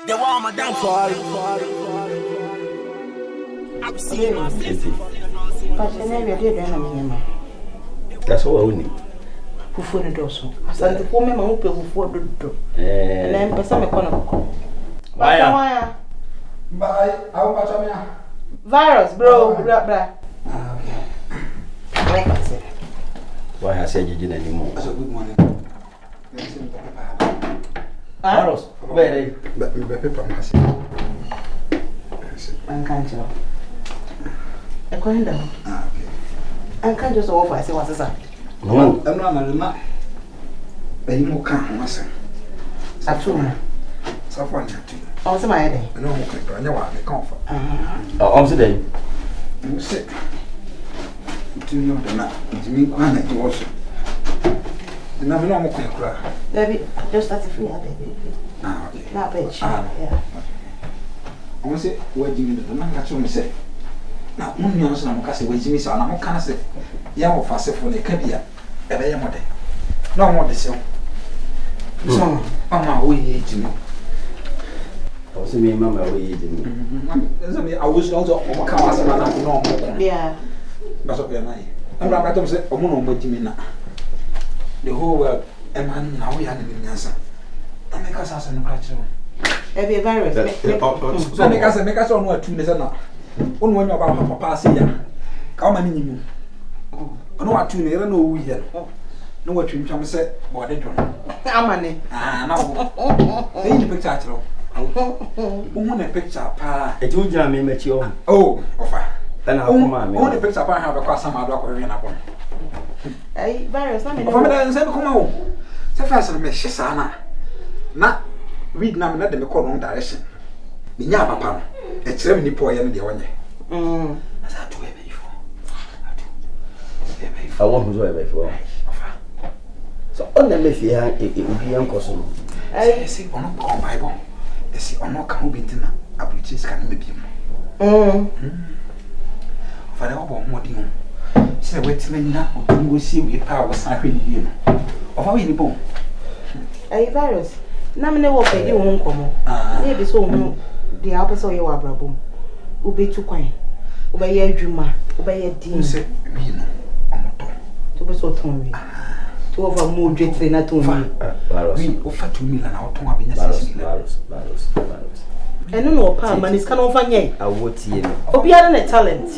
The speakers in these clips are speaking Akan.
They want my damn fall. I'm seeing my sister. But I never did anything. That's all I need. Who for the dorsal? I said the woman who pay for the door. And then for some economic. Why? Bye. How much am I? Virus, bro. Blah. Why has said you didn't anymore? That's a good morning. Virus, where But we better promise. I can't tell. I can't do. Okay. I can't just offer. I say what's that? No, I'm not a but you can't answer. Saturn. So far, not too. I was my head. I know I know what they comfort. I'm today. You sit. To know the night. It's me, and it was. The number no more quick. Baby, just started free, baby. Okay. Not bitch. Yeah. I want to say, where do you know? I'm not sure. Say. Now, when you answer, I'm going to say, where do you say? I'm not going to say, yeah, or fast for the cabia. A very modern. No more the same. So, I'm away, Jimmy. I was saying, Mamma, I was also on cars and I'm normal. Yeah. That's what I'm going to say, I'm not Jimmy now. The whole world, and man, now we are in the answer. I make us ask a question. Every virus. So, make us on what 2 days now. One when you're about Papa, say, come on in you. I know what 2 days, I know we here. No, what you come say, what they do. How many? No. They the picture. Who a picture, pa. It would jam me, Matthew. Oh, offer. Then I'll come on. Only picture, I have a cross some other or in upon. Hey, virus, I mean, come home. So fast as Miss Shana. Not read now, let them call wrong direction. The Yapa, it's 70 poor and the one. As I do it before. I won't do it before. So, on the Mafia, it would be uncousin. I see on a Bible. I see on no can be dinner. I will just can make him. For the more dinner. Say, wait till now, we will see we power sacred here. Of how you born. Hey, virus. Namine will pay you won't come. Maybe so the opposite of your brabo. Ube too quiet. Obey your juma, obey your dean. Say, we know. I'm not to be so tongue. To over more dreadful, not to me. We offer 2 million out to have been a I don't know, Pam, and it's kind of funny. I would see him. Oh, we are a talent.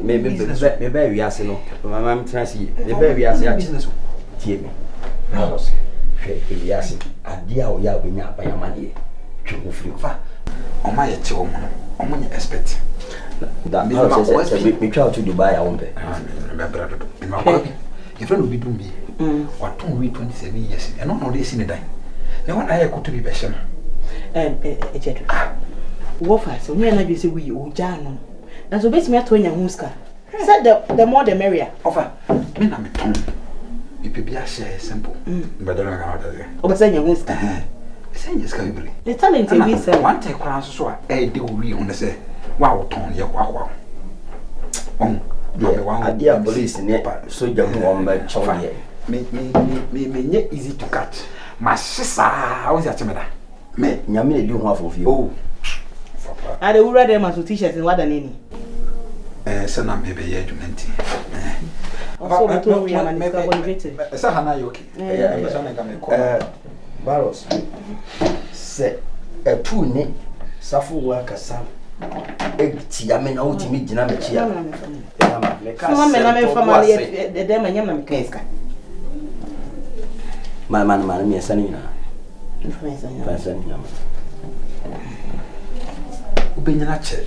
Maybe we are saying, my mom tries to see. Maybe we are saying, business. Hear me. If you ask him, a dear or ya be not by your money. To free. On my children, on my expect. That means we try to Dubai. I won't pay. Your friend will be doing me. What 27 years, and not this in the day. Now, what I could to be better. Wofa, so near na say we o jano. Na so besi me atonya huska. Said the more the merrier. Offer. Me na me ton. If you be a share simple. But don't know how to. O say nya huska. Say yes ka bibli. The talent we say. One take crown so e dey we on say. Wow ton ye kwa. A dear police ne soldier who on by chow. Me easy to catch. My sister, how is that chemeda? Me nyame do ho afofie. Oh. I dey wear them as t-shirts in what the name. So na me be here adwumenti. Also we told we am an motivated. Say hana yoki. Baros. Se e tu ne safo wa kasa. Ti ya me na o ti mi gina me chia. Me ka se. Me na me family de dem anyam na me ka iska. Man me sani na. Information. Ubenyina che.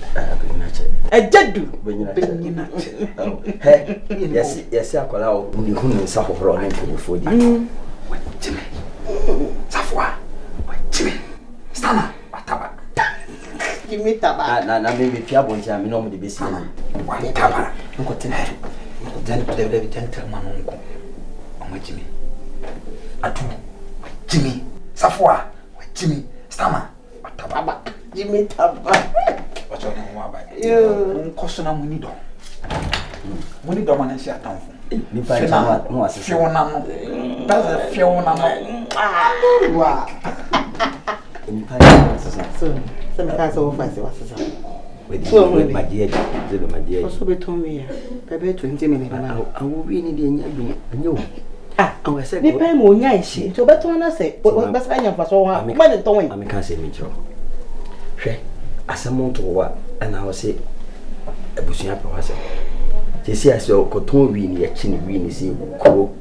Ejedu. Ubenyina che. He. Yes akola o ni hunu sa hohoro ne mpofo di. Jimmy. Safwa. Jimmy. Stana. Wataba. Jimmy taba. Na me pia bonja me no mo de besi ni. Wataba. Nko tene. Nko gentleman nko. Omo Jimmy. Atu. Jimmy. Safwa. Jimmy. Stana. Wataba. Jimmy taba. What's your name? Yo. Nkosona munido. Munido manensi atamfo. Ni pa chama no asese. Fiona no. That's a Fiona no. Wow. Ni pa So me ka so fa se wasesa. With my dear, my dear. So be to me ya. Bebe 20 minutes na. I will be in the end. No. Ah, I said, ni pay mo nya ishi. To beto na say, best anya fa so ha. Ma de ton. I can say me tro. Hwe, asemo to wa and I will say abusuya pa wase. Jesi aso ko ton wi ni ya chi ni wi ni si ko.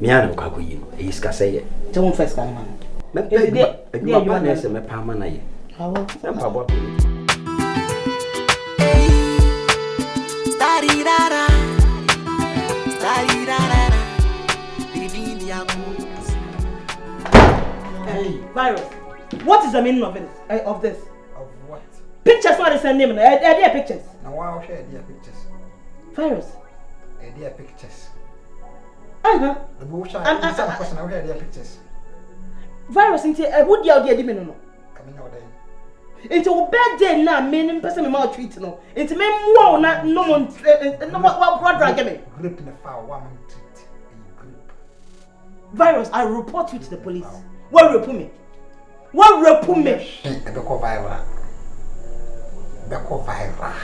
Me an ko akoyi no. E iska say ye. Je won first kan man. Me pa na se me pa ma na ye. Awo. Em pa bo. Hey, Virus. What is the meaning of it? Of this? Of what? Pictures for the same name. Are there pictures? Now I'll share their pictures. Virus. Their pictures. The bush I person I'll share their pictures. Virus into a wood yard dear dimino. Coming out there. Into a bad day now, meaning person mouth treat no. Into me more not no one no what drag me. Grip in the foul woman treat a grip. Virus, I report you to the police. What report me? What report me? Beko viral. Beko viral.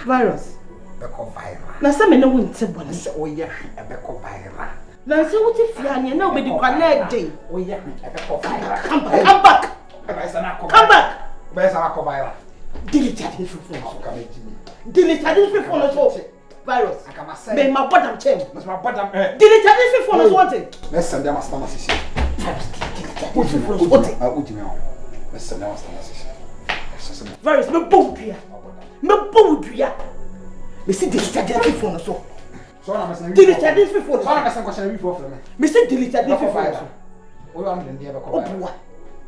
Virus. Beko viral. Na say me no win te bone. Say oye beko viral. Na say what if ya na obedi kwana dey. Oye beko viral. Come back. Come back. Besa na ko viral. Delete that phone. Come here. Delete that phone so. Virus. Me my bottom chain. Mas my bottom delete that phone so what? Let's send them a stammer sisi. Let's send them a stammer sisi. Virus me boudria. Me boudria. Me see delete that phone so. So na mesen. Delete that phone. So na mesen question before for me. Me say delete that phone so. O am dem dey be ko viral. Obuwa.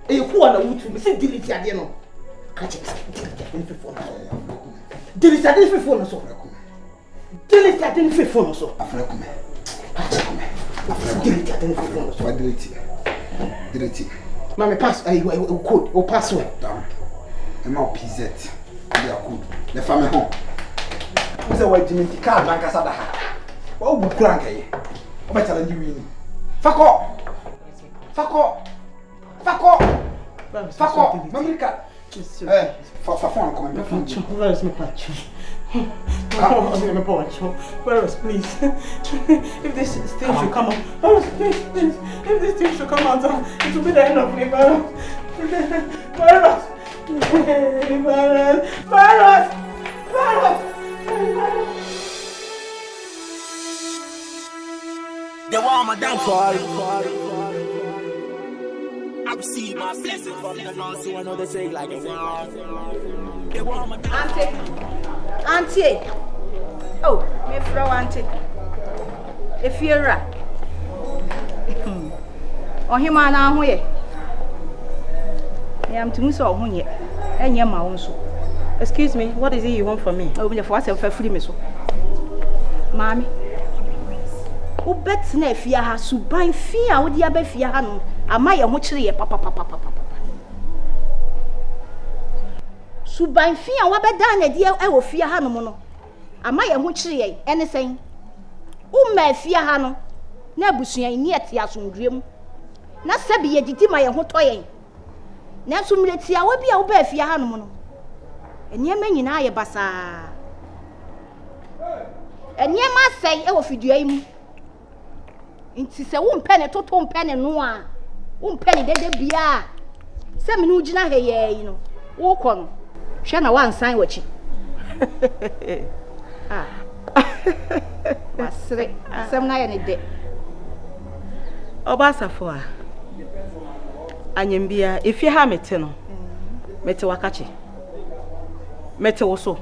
E ku na wutu me say delete that no. Catch it. Delete that phone. Delete that phone so. Delete that phone so. Afrakume. Delete that phone so. What delete? Delete. Mama pass code or password. Down. I'm out PZ. They are code. The family home. What's the way Jimmy card bank asada ha? What would crank ye? What challenge you win? Fuck off. Fuck off. Fuck off. Fuck off. Mamika. For phone coming back from Virus me patch. Virus, please. If this thing should come out, Virus, please. If this thing should come out, it will be the end of me, Virus. Virus. Virus. They want my downfall. I receive my blessings from the Lord, so I know they say like a wall. They want my downfall. Auntie. Oh, me throw auntie. If you're right. Oh, him and I'm here. I am to miss all one yet. And your mouse. Excuse me, what is it you want from me? Oh, the first of a free miss. Mammy. Who bets if you have to buy fear with your befiano? Am I a much papa? Suban fear what better than a dear I will fear Hanomono. Am I a much anything? May fear Hano? Nebusia near Tiasun dream. Not Sabi, a diti my hotoy. Nasum let see, I will be a fear Hanomono. And ye men in I bassa. And ye must say, I will feed you. Inti se wo mpene toto mpene no a wo mpene dede bia se me no gina he ye no wo kɔ no hwe na wan san wachi ah wasre sem na ye ne de Obasafo a anyembia efie ha mete no mete wakache mete wo so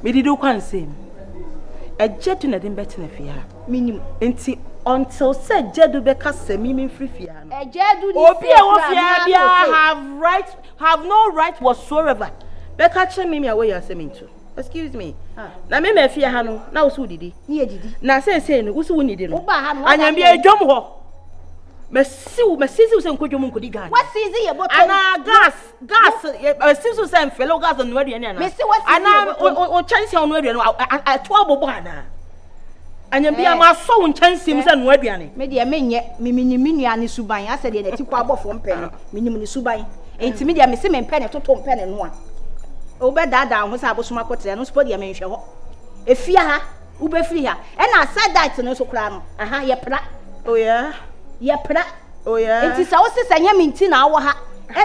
medidu kwansem ejetu na dem bete na fie ha minim enti until said Jedu beka semi free fia no Jedu ni obi e wo fia bia have no right whatsoever beka che me away your seminto excuse me na me fia ha no na wo so didi ni edidi na say no wo so woni di no wo ba ha no anyam bia edwom ho mesiu se nkodwom nkodi gan what season ye bottom ana gas mesiu se mfelo gas no aduane ana ana o chance on aduane ato abobo ana anyambia ma so won chansim se no aduane me de menye mimini anusuban ase de nati kwa abofo mpen minim ni suban enti me dia me se me mpɛ ne toto mpɛ ne no a wo be dada ho sa abosoma kotere no sport dia me nhwɛ hɔ efia ha wo be free ha na side diet no so kura no aha ye pra Oh yeah. ye pra Oh yeah. enti sa wo se sanya me nti na awo ha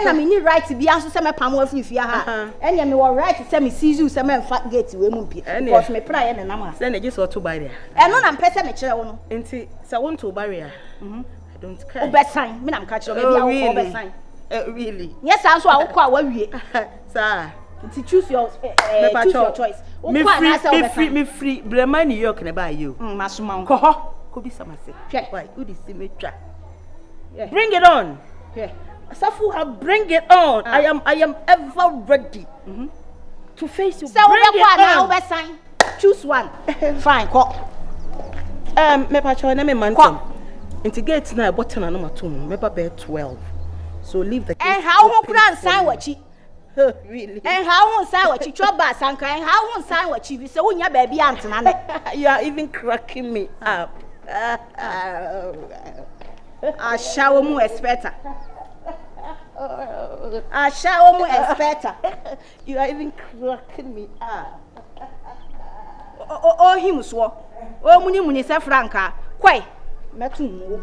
na me ni right bia nso se me pam wo afiri fia ha enya me wo right se me seize you se me mfa gate we mu mpie because me pra ye ne nam ha Say na just to barrier. eno na mpɛ se me kyerɛ wo no Enti sa won to barrier. I don't care. wo be sign me na mka kyerɛ wo bia wo be sign Really? yes anso a wo kɔ a wawie Sir. nti choose your choice Me free Brema New York na ba you. Masuma Ko ho ko bi samase. Hwɛ. Why? Who dis me twa? Yeah. Bring it on. Yeah. Asafu have bring it on. I am ever ready to face you. So we be na we sign. Choose one. Fine, ko. Me pa cho na me mantom. Integrate na button na no matum. Me ba be 12. So leave the And how who plan sign wachi? Really? And how who sign wachi? Choba sanka and how who sign wachi? We say unya baby antena na. You are even cracking me up. I shower mu expecta. I shower mu expecta. You are even cracking me up. Oh him so. Oh muni se franka. Kwai. Metu mu.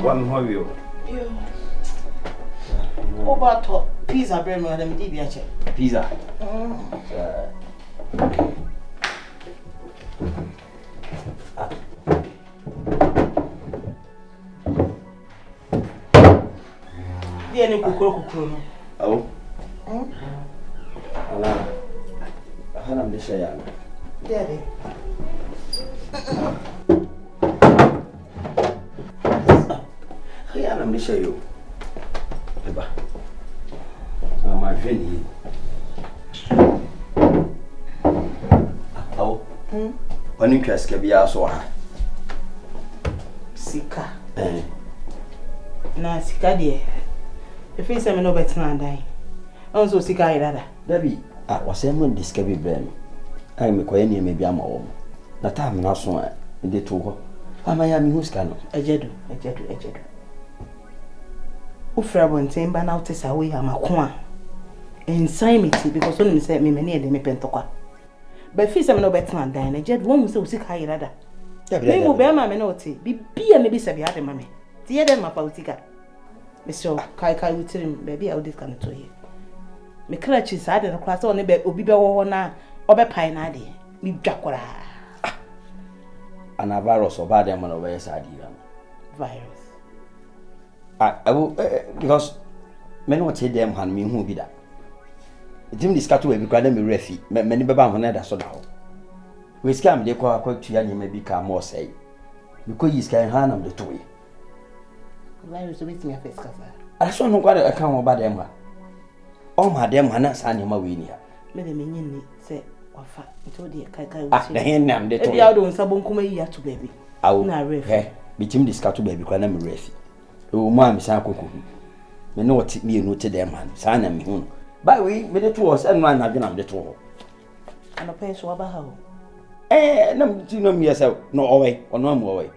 One how you? Over to pizza bread me dem di bia che. Pizza. Dia ni kukuro no. Oh. Ala. Hana mdesha yana. Dia de. Yana mdesha yo. Eba. Ma veni. Oh. Wani kwaske biya so ha. Sika. Na sika de. If you say me no better than die. Also sika irada. Baby, wase mo discover brem. Ai me koye ni me bia ma wo. Na time na so a de to ho. Ama ya mi huska no. Ejedu. Ufra bonten ba na utesa we amako a. Ensign me tea because when me say me na e de me pentokwa. But if you say me no better than die, ejedu won say sika irada. Me mo be ma me na ote. Bibia me bi se bia de ma me. Ti ye dem ma pa utika. Mr. Kai witirim baby I would this kind to you. Me kra chi sa de no class on be obi be wo na obepai na de me dwakora. Ana virus oba de man oba yes adi ram. Virus. I will because men what say them han me hu bi da. Etim discuss we bi kwa na me refi. Me ni beba ho na da so da ho. we scam de kwa to ya nyema bi ka mo say because you scan hand am the toy why you so bit me face kasa I so no kwade aka ho ba dem ha o ma dem ha na sa nyema we ni ha me de me nyi se wafa nto de kai na hen nam de toy e bia do nsa bonkoma yi ato baby na ref he bitim discuss baby kwa na me ref o mu am sa kokko me no ti me no ti dem ha sa na me hu by we me de to us and no na dwena me de to ho ana pay so aba ha o nam ti no me yesa no owe ono am owe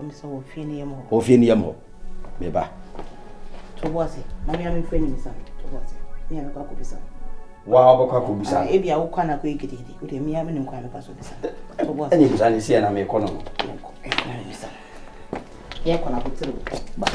mi so wo fie ni yemo o fie ni yemo me ba to boase mami am fie ni mi sa to boase mi am kwa ko bisa wa obakwa ko bisa e bia wo kwa na ko igididi o de mi am ni kwa me pa so bisa to boase ani bisa ni sie na me ko no ye ko na ko tiro ba